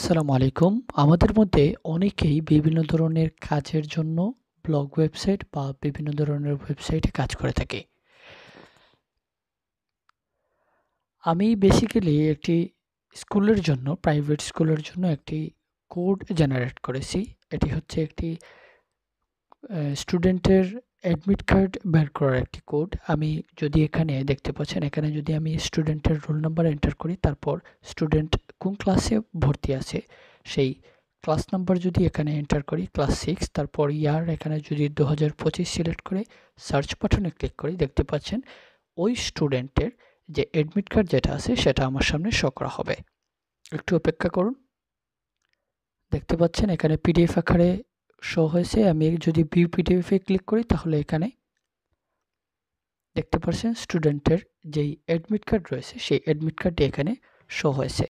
আসসালামু আলাইকুম। আমাদের মধ্যে অনেকেই বিভিন্ন ধরনের কাজের জন্য ব্লগ ওয়েবসাইট বা বিভিন্ন ধরনের ওয়েবসাইটে কাজ করে থাকি। আমি বেসিক্যালি একটি স্কুলের জন্য, প্রাইভেট স্কুলের জন্য একটি কোড জেনারেট করেছি। এটি হচ্ছে একটি স্টুডেন্টের অ্যাডমিট কার্ড বের করার একটি কোড। আমি যদি এখানে দেখতে পাচ্ছেন, এখানে যদি আমি স্টুডেন্টের রোল নাম্বার এন্টার করি, তারপর স্টুডেন্ট কোন ক্লাসে ভর্তি আছে সেই ক্লাস নাম্বার যদি এখানে এন্টার করি, ক্লাস 6, তারপর ইয়ার এখানে যদি 2025 সিলেক্ট করে সার্চ বাটনে ক্লিক করি, দেখতে পাচ্ছেন ওই স্টুডেন্টের যে অ্যাডমিট কার্ড যেটা আছে সেটা আমার সামনে শো করা হবে। একটু অপেক্ষা করুন। দেখতে পাচ্ছেন এখানে পিডিএফ আকারে শো হয়েছে। আমি যদি ভিউ পিডিএফ এ ক্লিক করি তাহলে এখানে দেখতে পাচ্ছেন স্টুডেন্টের যেই অ্যাডমিট কার্ড রয়েছে সেই অ্যাডমিট কার্ডটি এখানে শো হয়েছে।